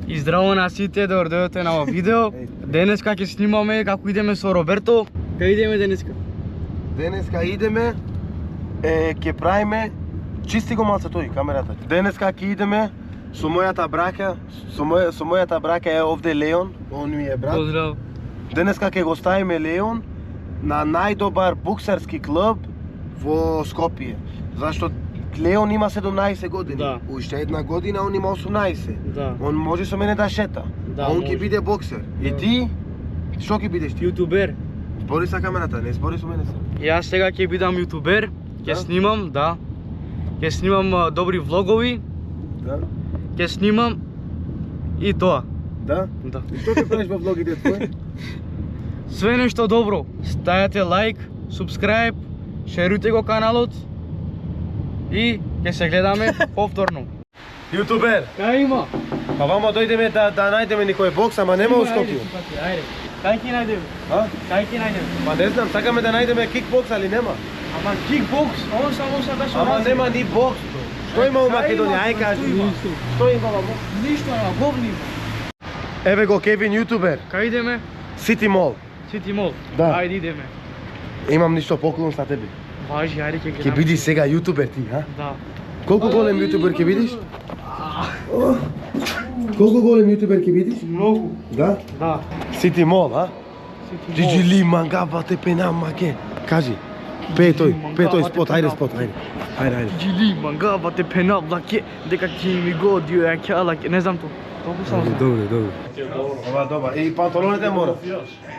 И здраво на сите, добро дојдовте на ова видео. Денеска ќе снимаме како идеме со Роберто. Кај идеме денеска? Денеска идеме, ќе правиме, чисти го малце тој камерата. Денеска ќе идеме со мојата браќа, со мојата браќа е овде Леон, он ми е брат. Поздрав. Денеска ќе го ставиме Леон на најдобар буксерски клуб во Скопје. Зашто Леон има 17 години, Да. уште една година он има 18. Да. Он може со мене да шета, Да, а он може. ќе биде боксер. И ти, што ќе бидеш ти? Јутубер. Збори са камерата, не збори со мене се. Јас сега ќе бидам јутубер, ќе Да? снимам, да. Ќе снимам добри влогови, Да? ќе снимам и тоа. Да? Да. И што ќе правиш во влогите твои? Све нешто добро. Ставете лайк, субскрайб, шеруйте го каналот и ќе се гледаме повторно. Јутубер! Кај има? Па вамо дојдеме да најдеме никој бокс, ама нема у Скопје. Ајде. Кај ќе најдеме? А? Кај ќе најдеме? Па не знам, сакаме да најдеме кикбокс, али нема. Ама кикбокс, он само се беше Ама нема ни бокс. Што има у Македонија? Ај кажи. Што има во бокс? Ништо, ама говни. Еве го Кевин јутубер. Кај идеме? City Mall. City Mall. Да. Ајде идеме. Имам ништо поклон за тебе. Важи, ајде ќе Ќе гледаме. биди сега јутубер ти, а? Да. Колку голем јутубер ќе бидиш? Колку голем јутубер ќе бидиш? Многу. Да? Да. City Mall, а? City Джиджи Mall. ли мангаба те пена маке. Кажи. Пе тој спот, ајде спот, ајде. Ајде. Джили, мангава те пена блаке, дека ќе ми го дио ја кјала, не знам тоа. Толку само знам. Добре. Ова добар. И панталоните мора.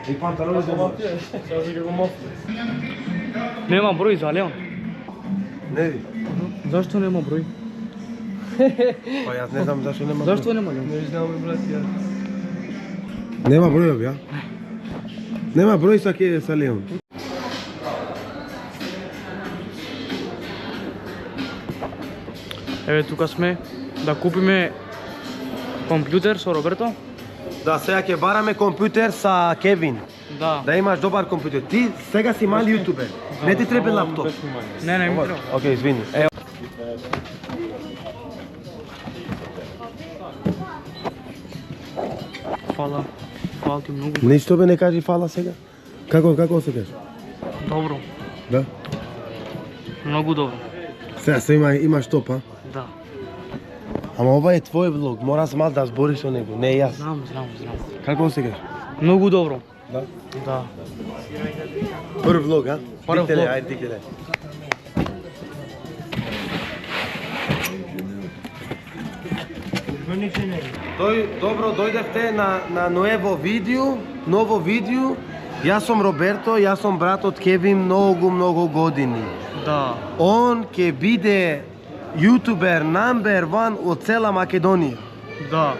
И панталоните мора. Нема број за Леон. Не ви. Зашто нема број? Па јас не знам зашто нема. Зашто нема Леон? Не знам, брат, ја. Нема бројови, а? Нема број са Леон. Еве тука сме да купиме компјутер со Роберто. Да, сега ќе бараме компјутер са Кевин. Да. Да имаш добар компјутер. Ти сега си мали јутубер. Не ти треба лаптоп. Не ми треба. Океј, извини. Ево. Фала. Фала ти многу. Ништо бе не кажи фала сега. Како се кажи? Добро. Да. Многу добро. Сега се имаш топ, а? Да. Ама ова е твој влог, мораш мал да збориш со него, не јас. Знам. Како се кажи? Многу добро. Да. Да. Прв влог, а? Прв Диктеле, влог. ајде диктеле. Добро дојдевте на ново видео. Јас сум Роберто, јас сум брат од Кевин многу години. Да. Он ќе биде јутубер number 1 од цела Македонија. Да.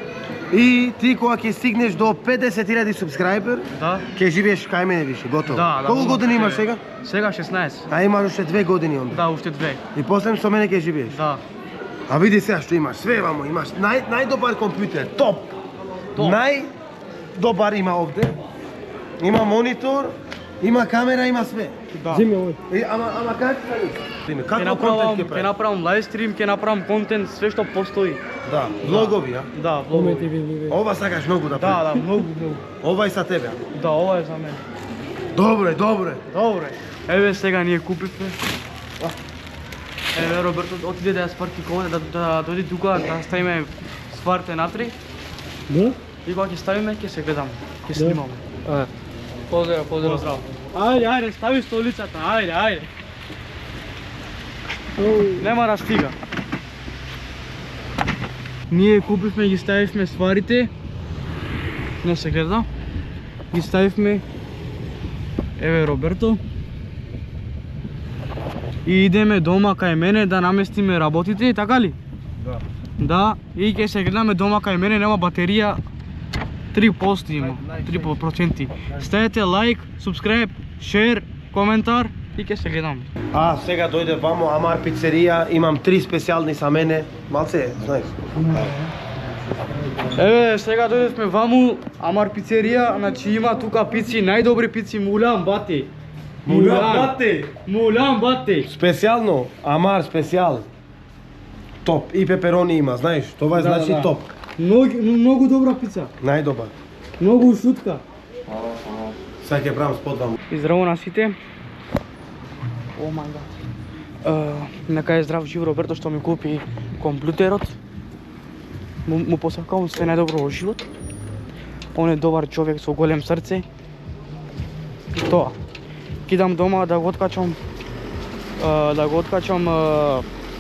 И ти кога ќе стигнеш до 50.000 субскрајбер, Да. ќе живееш кај мене више, готово. Да. Колку години имаш сега? Сега 16. А имаш уште 2 години онда. Да, уште 2. И после со мене ќе живееш. Да. А види сега што имаш, све вамо, имаш најдобар компјутер, топ. Најдобар има овде. Има монитор, има камера, има све. Да. Земи овој. Ама како Ќе како контент ќе ќе прави? направам лайв стрим, ќе направам контент, све што постои. Да, влогови, а? Да, Ome влогови. TV. Ова сакаш многу да Да, прави. да, многу. Ова е за тебе. Да, ова е за мене. Добре. Добре. Еве сега ние купивме. Еве Роберто отиде да ја спарки коле, да дојде тука да ставиме стварите натри Да? и кога ќе ставиме ќе се гледаме, ќе снимаме. А. Поздрав. Ајде, стави столицата, ајде. Нема да стига. Ние купивме и ги ставивме стварите. Не се гледа. Ги ставивме. Еве Роберто. И идеме дома кај мене да наместиме работите, така ли? Да. Да, и ќе се гледаме дома кај мене, нема батерија. 3% има, 3%. Ставете лайк, субскрайб, шер, коментар и ќе се гледаме. А, сега дојде вамо Амар пицерија, имам 3 специјални са мене. Малце, знаеш. Еве, сега дојдевме ваму, Амар пицерија, значи има тука пици, најдобри пици, Мулан бати. Мулан бати. Специјално, Амар специјал. Топ и пеперони има, знаеш, тоа значи да. топ. Многу добра пица. Најдобар. Многу шутка. Сега ќе правам спот вам. И здраво на сите. О мај гад. Нека е здрав жив Роберто што ми купи компјутерот. Му посакувам све најдобро во живот. Он е добар човек со голем срце. И тоа. Кидам дома да го откачам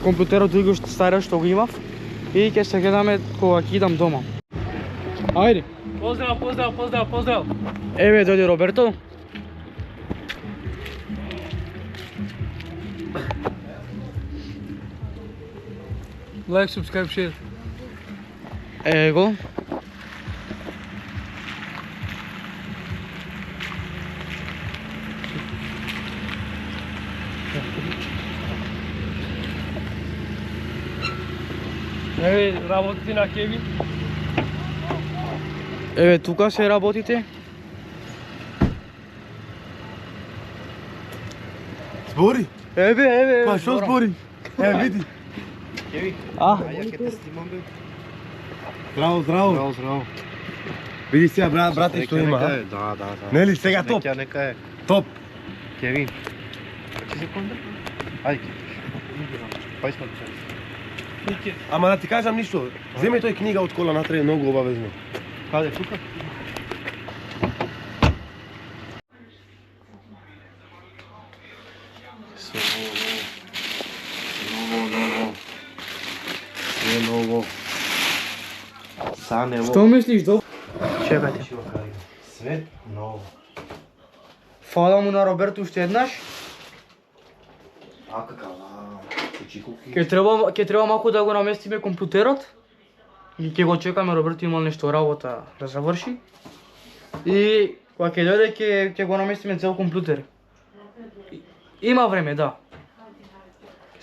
компјутерот друго старо што го имав и ќе се гледаме кога ќе идам дома. Ајде. Поздрав. Еве дојде Роберто. Like, subscribe, share. Его. Еве, работите на Кевин. Еве тука се работите. Збори? Еве. Па што збори? Види. Ја ќе те снимам бе. Здраво. Види сега брате што има, а? Да. Нели сега топ? Нека е. Топ. Кевин. Ти секунда? Ајде. Пај сме. Ама да ти кажам ништо. Земи тој книга од кола натре, многу обавезно. Каде тука? Ново. Санево. Што мислиш до? Чекајте. Свет ново. Фала му на Роберто уште еднаш. А какава? Чикуки. Ќе треба малку да го наместиме компјутерот. И ќе го чекаме, Роберто има нешто работа да заврши. И кога ќе дојде ќе го наместиме цел компјутер. Има време, да.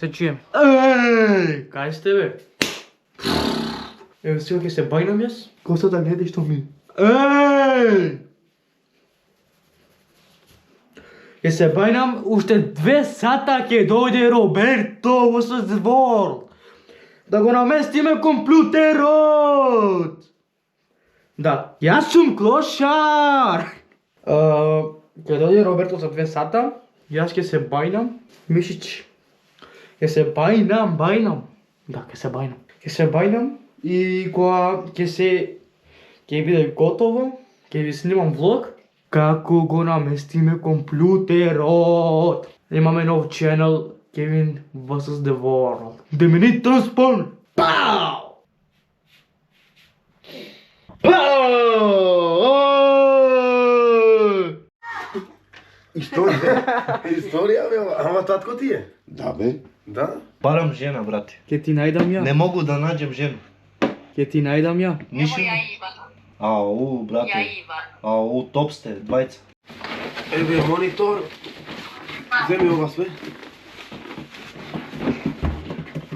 Се чуеме. Еј, кај сте бе? Еве сега ќе се бајнам јас. Коста да гледа што ми. Еј! Ќе се бајнам, уште 2 сата ќе дојде Роберто во двор. Да го наместиме компјутерот. Да, јас сум клошар. Ќе дојде Роберто за 2 сата. Јас ќе се бајнам. Мишич. Ќе се бајнам. Да, ќе се бајнам. И кога ќе биде готово, ќе ви снимам влог како го наместиме компјутерот. Имаме нов ченел Kevin vs the World. The minute transport. Пау! Историја бе, ама татко ти е? Да бе. Да? Барам жена, брате. Ќе ти најдам ја. Не могу да наđem жена. Ќе ти најдам ја. Ништо. Ау, брате. Ау, топ сте, двајца. Еве монитор. Земи ова све.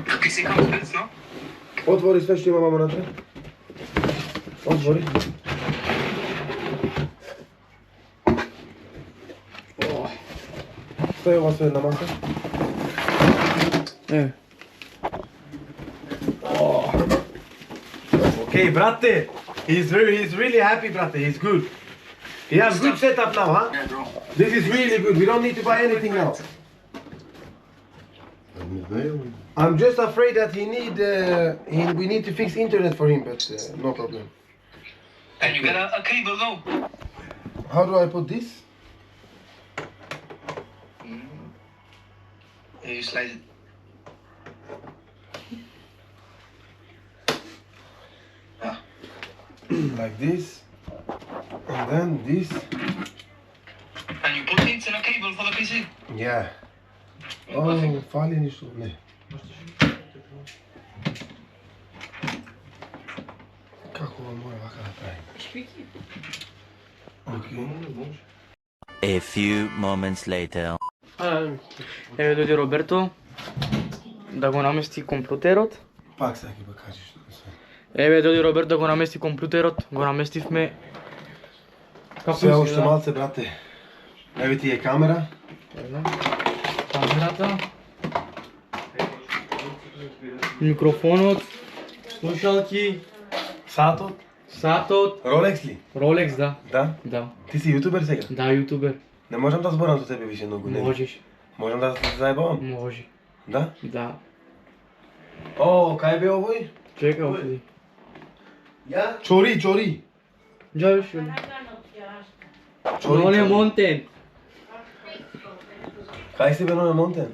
Какви си конференц, но? Отвори све што има мама натре. Отвори. Стави ова све на маса. Okay, brate. He's really happy, brate. He's good. He has good setup now, huh? Yeah, bro. This is really good. We don't need to buy anything now. I'm just afraid that we need to fix internet for him, but no problem. And you got a cable, though? How do I put this? Yeah, you slide it. Like this. And then this. And you put things in a cable for the PC? Yeah. Oh, фали ништо, не. Како ова може вака да правим? Okay. A few moments later. Еве дојде Роберто да го намести компјутерот. Пак сега ќе покажеш што се. Еве дојде Роберто да го намести компјутерот. Го наместивме. Се уште малце, брате. Еве ти е камера. Камерата. Микрофонот. Слушалки. Сатот? Сатот, Ролекс ли? Rolex, да. Да. Да. Ти си јутубер сега? Да, јутубер. Не можам да зборам со тебе више многу, не? Можеш. Можам да се заебавам? Може. Да? Да. О, кај бе овој? Чекай, оди. Чори, чори. Джош. Ноле Монтен. Кај си бе Ноле Монтен?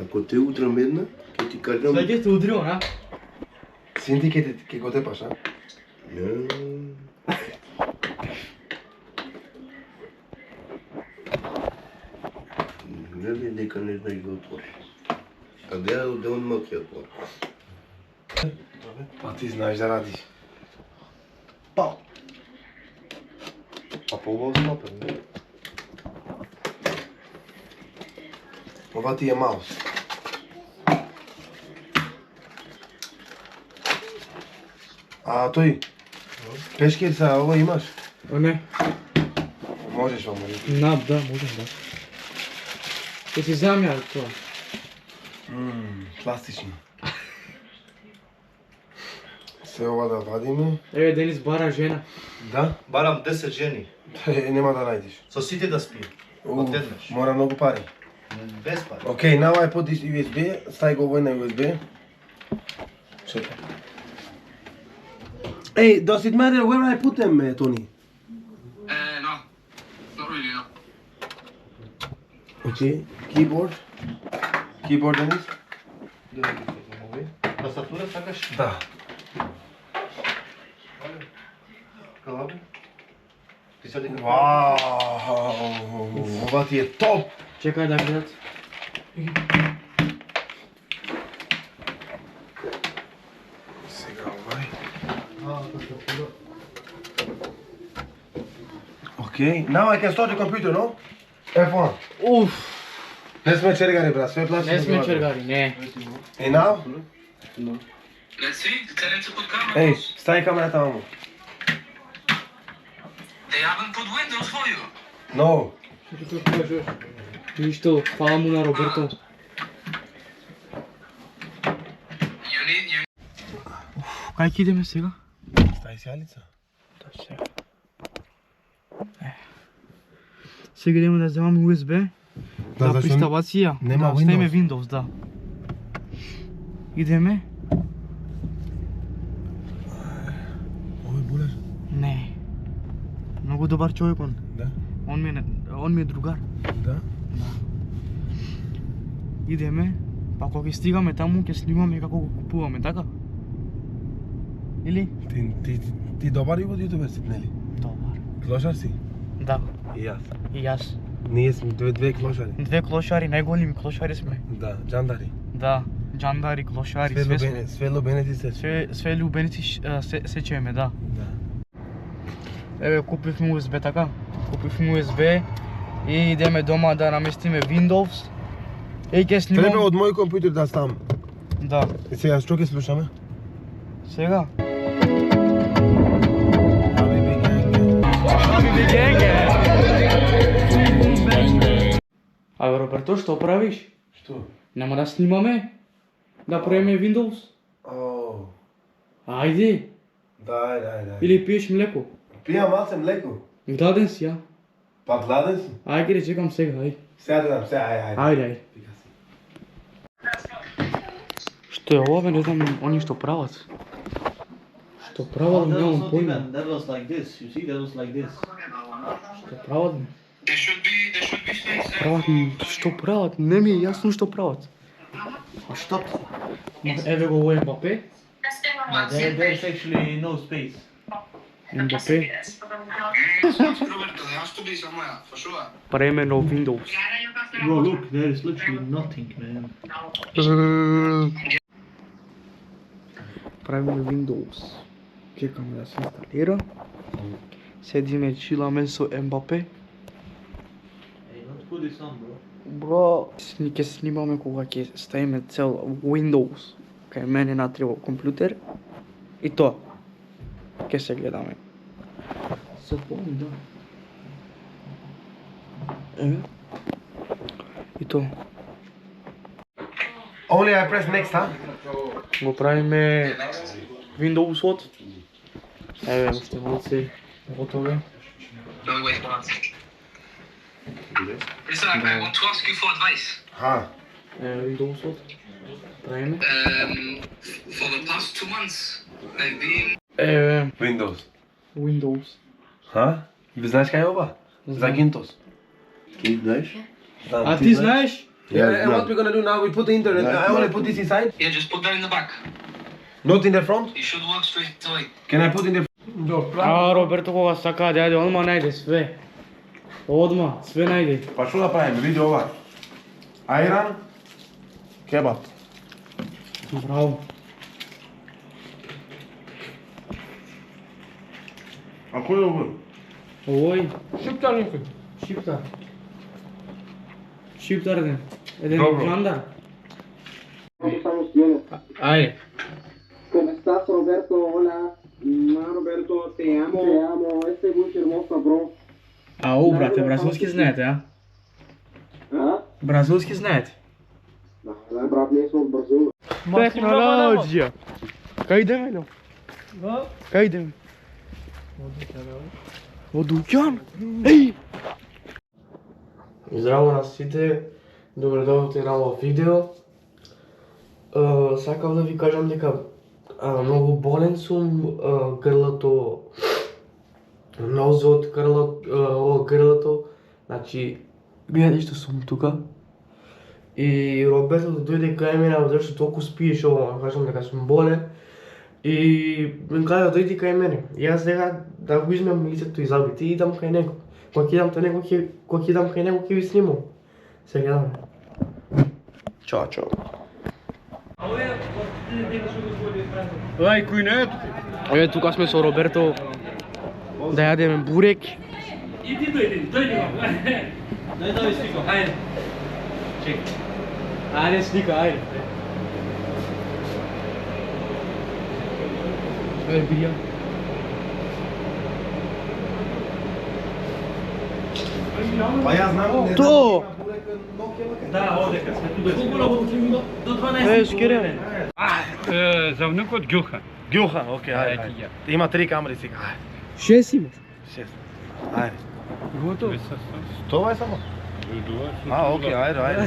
Ако те удрам една, ќе ти кажам... Сега ќе те удрио, на? Синти ке го тепаш, а? Не ли дека не знаеш да отвориш? А да отделно ќе отвори. Па ти знаеш да радиш. А по-убаво знапер, не? Ова ти е маус. А тој, пешкица, ова имаш? О, не. Можеш, можеш. Нап, да, можеш, да. Ќе си замја тоа. Пластично. Се ова да вадиме. Еве, Денис бара жена. Да? Барам 10 жени. Нема да најдеш. Со сите да спи. Одеднаш. Мора многу пари. Без пари. Okay, now I put this USB. Stavi го овој на USB. Чекай. Hey, does it matter where I put them, Tony? No. Not really, no. Okay, keyboard. Keyboard, Dennis? Тастатура сакаш? Да. Калабри? Ти се дека? Вау, ова ти е топ. Чекај да гледат. Сега овај. Okay, now I can start the computer, no? F1. Уф, Не сме чергари, брат, све плаши. не сме чергари, не. And now? Let's see. Tell him to put camera. Ей, стави камерата мамо. They haven't put windows for you. No. Ништо, фала му на Роберто. You need. Кај ќе идеме сега? Стави си алица. Да, сега. Сега идеме да земаме USB. Да, Да, зашто пристабација. нема Да, ставиме Windows. Windows, да. Идеме? Овој булеш. Не. Многу добар човек он. Да. Он ми е другар. Да. Идеме, па кога ќе стигаме таму ќе снимаме како го купуваме, така? Или? Ти добар и во јутубер си, нели? Добар. Клошар си? Да, И јас. и јас. Ние сме две клошари. Две клошари, најголеми клошари сме. Да, джандари. Да, джандари, клошари, све сме. Све лобенети се. Све љубеници сечеме, да. Да. Еве, купивме USB, така? Купивме USB и идеме дома да наместиме Windows. И ќе Треба снимам... од мој компјутер да ставам. Да. И сега што ќе слушаме? Сега? Абе, Роберто, што правиш? Што? Нема да снимаме? Да правиме Windows? О, Ајде! дај. Или пиеш млеко? Пијам малце млеко. Гладен си, ја? Па гладен сум. Ајде, ќе чекам сега, ајде. Сега да дам, сега, ајде. Ајде. Што е ова, бе, не знам, они што прават. Што прават, немам појма. That was like this. You see, that was like this. Што прават, бе? There should be space there. Прават, што прават, не ми е јасно што прават. А што? Еве го овој Мбапе. There's actually no space. Мбапе. Roberto, there has to be somewhere, for sure. Правиме нов Windows. Bro, look, there is literally nothing, man. Правиме Windows. Чекаме да се инсталира. Седиме, чиламе со Мбапе. Hey, don't put this on, bro. Бро, ќе снимаме кога ќе ставиме цел Windows кај мене натре во компјутер и тоа ќе се гледаме. Се помни, да. Еве. И тоа. Only I press next, huh? Го правиме Windows-от Еве, уште волци готови. No, wait, hold on. Listen, I want to ask you for advice. Ха. Еве, Windows-от. Правиме. For the past 2 months, I've been... Еве, Windows. Windows. Ха? Ви знаеш кај е ова? За Gintos. Ти знаеш? А ти знаеш? Yeah, and what we're gonna do now, we put the internet. I want to put this inside. Yeah, just put that in the back. Not in the front. It should work straight away. Can I put in the А, Роберто кога сака да јаде, одма најде све. Одма, све најде. Па што да правиме? Види ова. Айран. Кебаб. Браво. А кој е ова? Овој, Шиптар никој. Шиптар. Шиптар еден. Еден Добро. жандар. Ајде. ¿Cómo estás, Roberto? Hola. Roberto, te amo. Te amo. Este es muy hermoso, bro. Ау, брате, бразилски знаете, а? ¿Ah? Бразилски знаете. Да, брат, ние сме от Бразил. Технологија. Кај идеме, ло? Да? Кај идеме? Во дуќан? Еј! Здраво на сите, добре дојдовте на ова видео. Сакав да ви кажам дека многу болен сум, грлото, нозот, грлото, значи, гледајте што сум тука. И Роберто да дојде кај мене, зашто толку спиеш ова, кажам дека сум болен. И ми кажа дојди кај мене. И јас сега да го измем лицето и зъбите и идам кај него. Кога ќе идам кај него, ќе ви снимам. Сега идаме. Чао, чао. Лај, кој не е тука? Еве тука сме со Роберто да јадеме бурек. Иди, дојди. Дај да ви сликам, ајде. Чек. Ајде слика, ајде. Еве бијам. Па јас знам. То! Да, одека сме тука. Колку работи ќе ми до 12. Е, скере. За внукот Ѓуха. Ѓуха, окей, ајде. Има 3 камери сега. 6 имаш. 6. Ајде. Готово. Това е само. А, окей, ајде, ајде.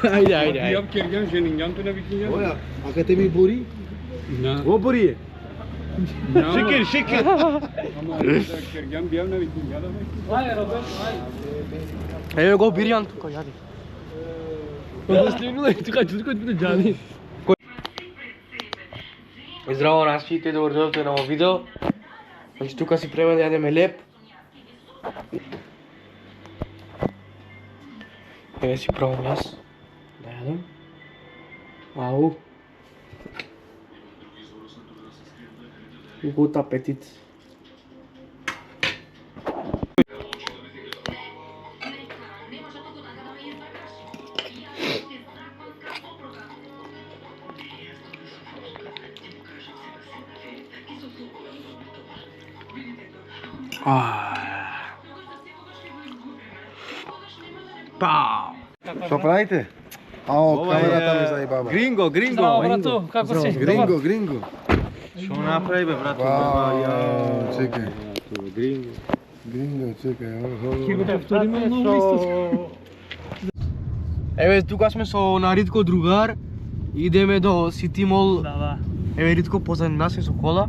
Ајде. Јам кергам женинѓанто на викиња. Оја, а кај те ми бори? На. О, бори е. Шикер. шикер. Ама кергам бијам на викиња. Ајде, Роберт, ајде. Еве го Бирјан тука, јади. Последно тука да џани. Здраво на сите, добро дојдовте на ово видео. Значи тука си према да јадеме леп. Еве си пробам јас да јадам. Ау. Гут апетит. Пау! Што правите? Ао, камерата ми заебава. Гринго. Здраво, брато, како си? Гринго. Што направи бе, брат? Чекај. Гринго. Гринго, чекај. Ќе го повториме многу исто. Еве тука сме со на Ритко другар. Идеме до Сити Мол. Да. Еве Ритко позади нас е со кола.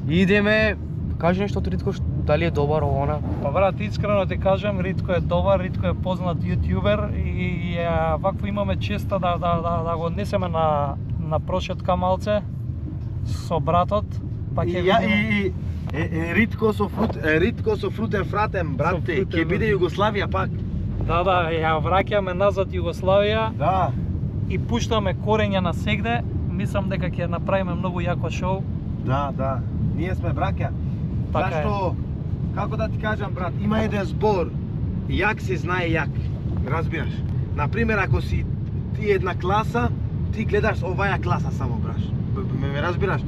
Идеме, кажи нешто Ритко, дали е добар она? Па брат, искрено те кажам, Ритко е добар, Ритко е познат јутјубер и вакво имаме честа да го однесеме на прошетка малце со братот, па ќе видиме. Ритко со фрутен фратен, брате, ќе биде Југославија пак. Да, ја враќаме назад Југославија Да. и пуштаме корења на сегде. Мислам дека ќе направиме многу јако шоу. Да. Ние сме браќа. Така е. Зашто, како да ти кажам, брат, има еден збор. Јак се знае јак. Разбираш? Например, ако си ти една класа, ти гледаш оваја класа само, браш. Ме разбираш?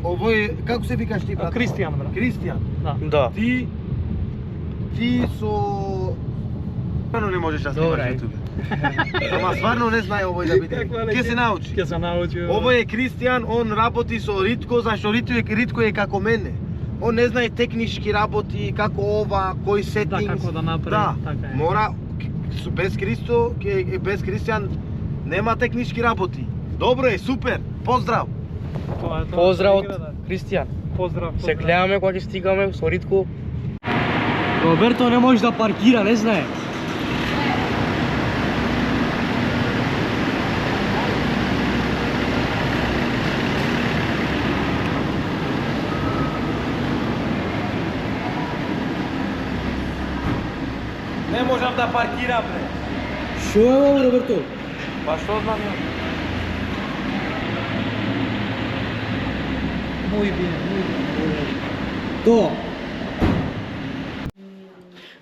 Овој, како се викаш ти, брат? Кристијан, брат. Кристијан. Да. Ти со Стварно не можеш да снимаш јутубер. Ама стварно не знае овој да биде. Ке се научи. Ке се научи. Овој е Кристијан, он работи со Ритко, зашто Ритко е како мене. Он не знае технички работи, како ова, кој сетинг. Да, како да направи. Да, така е. мора без Кристијан нема технички работи. Добро е, супер. Поздрав. Поздрав од Кристијан. Поздрав. Се гледаме кога ќе стигаме со Ритко. Роберто не може да паркира, не знае. Не можам да паркирам, бре. Шо е ово, Роберто? Па што знам ја? Мој бие. То.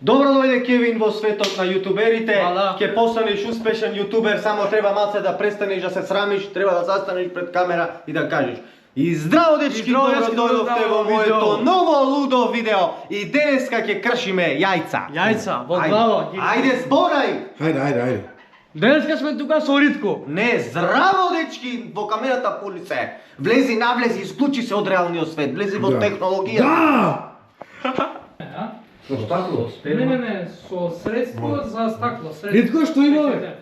Добро дојде Кевин во светот на јутуберите. Ќе постанеш успешен јутубер, само треба малце да престанеш да се срамиш, треба да застанеш пред камера и да кажеш: И здраво дечки, добро дојдовте во моето ново лудо видео. И денеска ќе кршиме јајца. Јајца, во глава. Ајде, зборај! Ајде. Денеска сме тука со Ритко. Не, здраво дечки, во камерата полице. Влези, навлези, исклучи се од реалниот свет, влези во технологија. Да! Со стакло? Не, со средство за стакло. Ритко, што има, бе?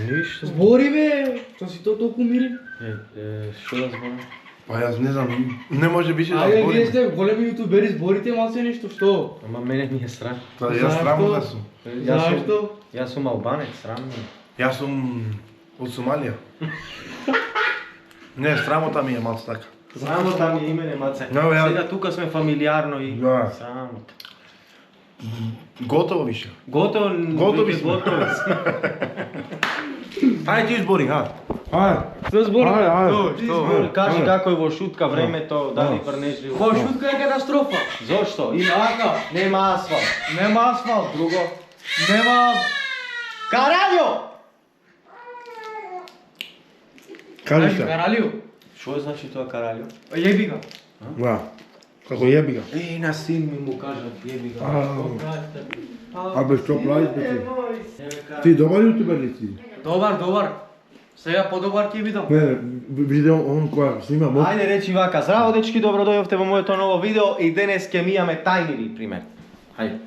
Ништо. Збори, бе! Што си то толку мирен? Што да зборам? Па јас не знам, не може бише да Ајде, вие зборим. сте големи јутубери, зборите малце нешто, што? Ама мене ми е срам. Та јас срамно да сум. Зашто? Јас сум албанец, срамно. Јас сум од Сомалија. Не, срамота ми е малце така. Срамота ми е имене, маце. Сега тука сме фамилиарно и Да. срамота. Готово више. Готови сме. Ајде ти збори, ха. Што збори? Што? Кажи како е во шутка времето, дали врнежливо. Во шутка е катастрофа. Зошто? Така. Нема асфалт. Нема асфалт. Друго. Нема... Каралјо! Кажи се. Каралјо. Што значи тоа каралјо? Јеби га. Да. Како јеби га. На син ми му кажат јеби га. А бе што правиш бе ти? Ти добар јутубер ли ти? Добар. Сега подобар ќе видам. Не, видео он која снима мок. Ајде речи вака, здраво дечки, добро дојдовте во моето ново видео и денес ќе мијаме тајнири, пример. Хајде.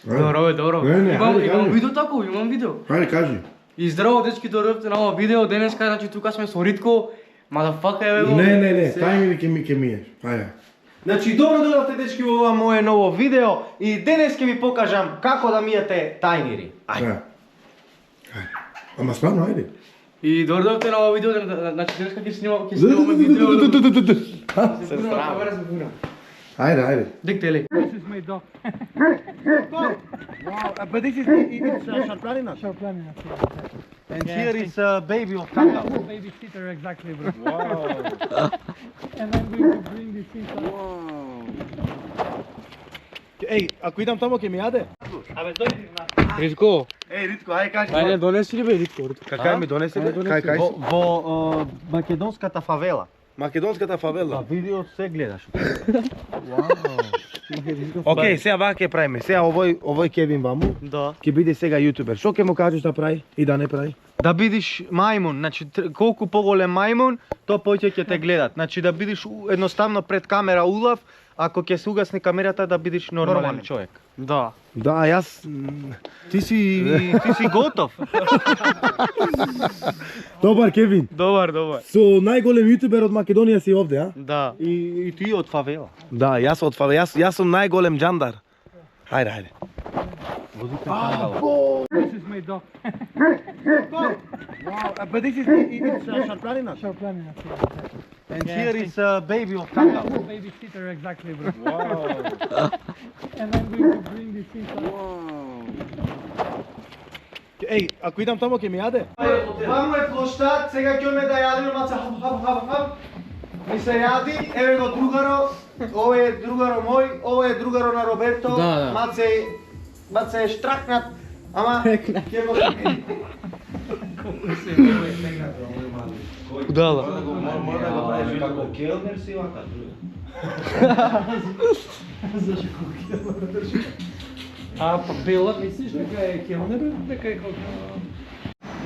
Добро. Не, Имам ајде. видео тако, имам видео. Хајде кажи. И здраво дечки, дојдовте на ова видео. Денеска, значи тука сме со Ритко. Мадафака е го. Не, тајмери ќе миеш. Хајде. Значи, добро дојдовте дечки во ова мое ново видео и денес ќе ви покажам како да мијате тајнири. Ајде. Ама стварно, ајде. И дојдовте на ова видео, значи денеска ќе снимаме видео. Се срам. Ајде. Диктеле. This is my dog. But this is Sharplanina. And here is a baby of Kanga. Babysitter, exactly, bro. Wow. And I'm going to bring this inside. Ей, ако идам тамо ќе ми јаде? Абе, дојди на. Ритко. Ей, Ритко, ај кажи. Ајде, донеси ли бе Ритко? Какај ми донеси бе? Кај си? Во македонската фавела. Македонската фавела. Видео се гледаш. Океј, сега вака ќе правиме. Сега овој Кевин ваму Да. ќе биде сега јутубер. Што ќе му кажеш да прави и да не прави? Да бидиш мајмун, значи колку поголем мајмун, то повеќе ќе те гледат. Значи да бидиш едноставно пред камера улав, ако ќе се угасни камерата да бидиш нормален човек. Да. Да, јас Ти си готов. Добар Кевин. Добар. Со најголем јутубер од Македонија си овде, а? Да. И ти од фавела. Да, јас од фавела. Јас сум најголем џандар. Ајде. This is my dog. But this is Sharplanina. Sharplanina. And here is a baby of Kanga. Babysitter, exactly, bro. Wow. And I'm going to bring this inside. Ей, ако идам тамо ќе ми јаде? Ваму е плоштад, сега ќе ме да јадиме маца хап. Ми се јади, еве го другаро, овој е другаро мој, овој е другаро на Роберто. Да. Маце е штракнат, ама ќе го Да. Мора да го правиш како келнер си вака. А Бела мислиш дека е келнер, дека е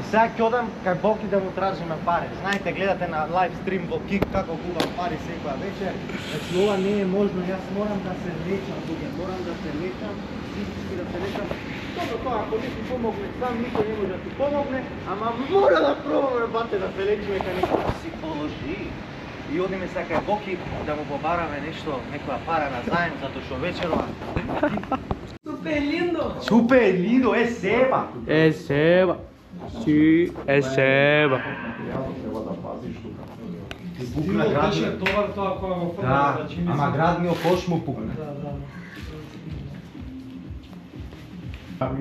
И сега ќе одам кај Боки да му тражиме пари. Знаете, гледате на лайв стрим во Кик како губам пари секоја вечер. Значи ова не е можно, јас морам да се лечам, морам да се лечам, физички да се лечам. Добро, тоа ако не ти помогне сам, никој не може да ти помогне, ама мора да пробаме бате да се лечиме кај некој психолоши. И одиме сега кај Боки да му побараме нешто, некоја пара на заем, затоа што вечерва. Супер линдо, е себа. Е себа. Си, е себа. Пукна градниот товар тоа која го Да, ама градниот кош му пукна.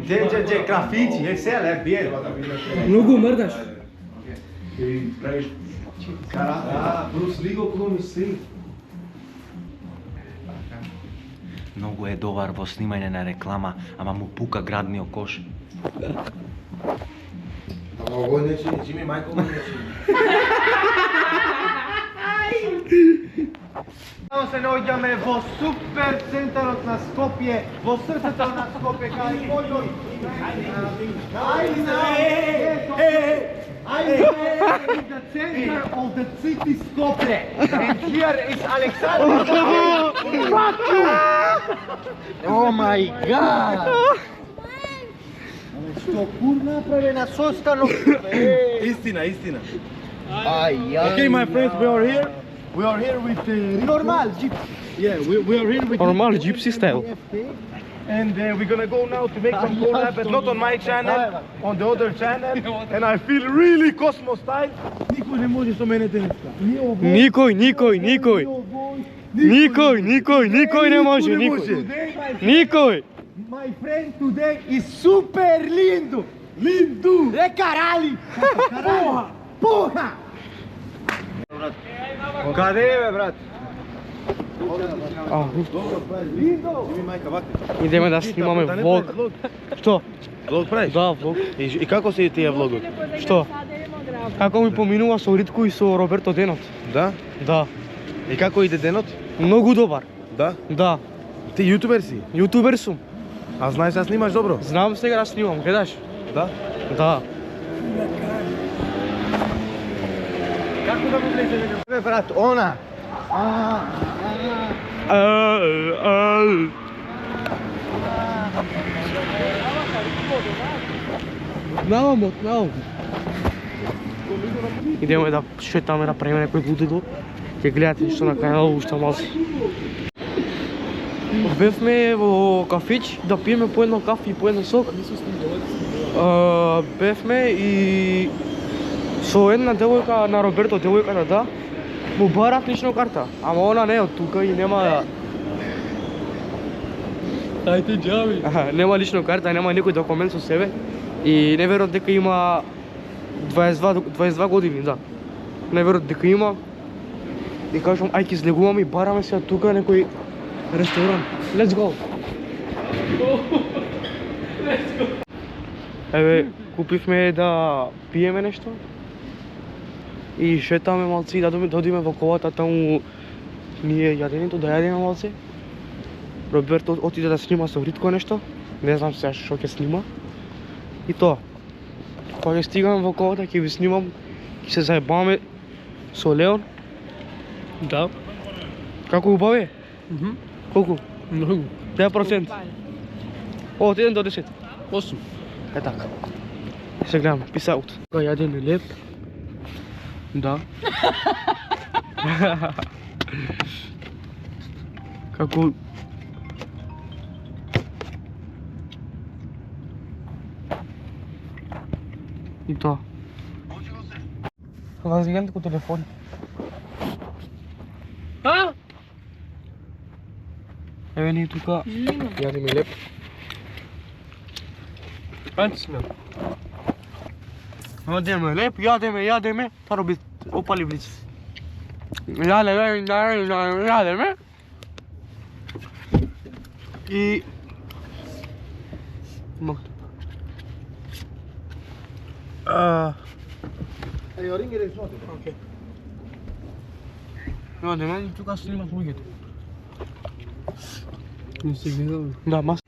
Дже, графити, е се, ле, биел. Многу мрдаш. Да, Брус Ли го глуми си. Многу е добар во снимање на реклама, ама му пука градниот кош. Ама овој не чини, Джими Майкл не чини. Само се наоѓаме во супер центарот на Скопје, во срцето на Скопје, кај мојој. I'm in the center of the city Skopje, and here is Alexander. Fuck you! Oh my god! Што курна направи на состанок? Истина. Okay, my friends, we are here with Нормал, джип. we are here with Нормал, gypsy style. and we're gonna go now to make some collab, but not on my channel, on the other channel, and I feel really Cosmo style. Никој не може со мене денеска. Никој не може, никој. My friend today is super lindo. Lindo. É caralho. Porra. Каде е, бе, брат? Идеме да снимаме влог. Што? Влог правиш? Да, влог. И како се тие влогот? Што? Како ми поминува со Ритко и со Роберто денот? Да? Да. И како иде денот? Многу добар. Да? Да. Ти јутубер си? Јутубер сум. А знаеш да снимаш добро? Знам сега да снимам, гледаш? Да? Да. Како да му влезе бе, брат? Она. Знам. Идеме да шетаме да правиме некој лудило. Ќе гледате нешто на каналот уште малку. Бевме во кафич да пиеме по едно кафе и по едно сок. Бевме и со една девојка на Роберто, девојката да, му барат лична карта, ама она не е од тука и нема... Ајде џаби. Нема лична карта, нема никој документ со себе и не верувам дека има 22 години, да. Не верувам дека има. И кажам, ај ќе излегуваме и бараме се тука некој ресторан. Let's go. Еве, купивме да пиеме нешто. И шетаме малци и да додиме во колата, таму ние јаденето, да јадеме малце. Роберто отиде да снима со Ритко нешто. Не знам сега што ќе снима. И тоа. Кога ќе стигаме во колата, ќе ви снимам, ќе се заебаме со Леон. Да. Како убаве? Колку? Многу. 10%. Од 1 до 10. 8. Е така. Се гледаме, peace out. Кога јадеме леп. Да. Како... И тоа. Вас вигам како телефон. Еве ние тука јадеме леп. Јадеме леп, јадеме, тоа роби опали влици. Јадеме. И... Јадеме и тука снимат луѓето. Не се гледаме. Да, мас.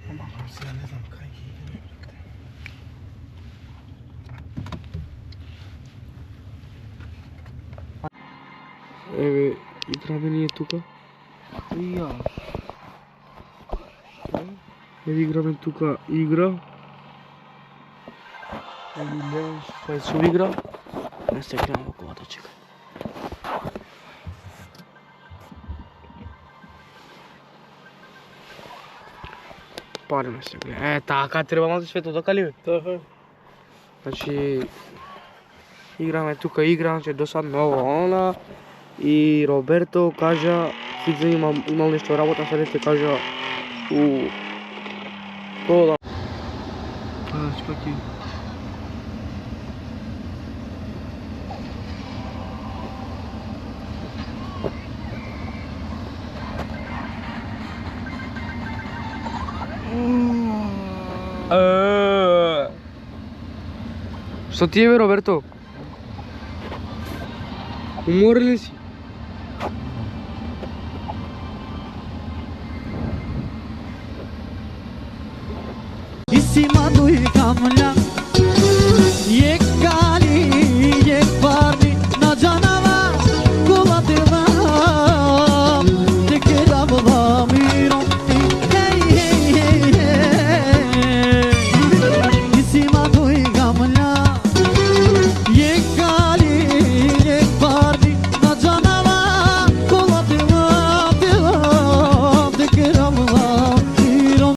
Ја. Еди играме тука игра. Еди гледам кој се игра. Не се гледам во колата, чекај. Париме се гледа. Така треба малку свето, така ли бе? Така. Значи играме тука игра, значи досадно ово она и Роберто кажа Хидзе имал нешто работа, сега ќе кажа у кола. Чекај. Што ти е бе, Роберто? Уморен ли си? Em cima do Icamulhão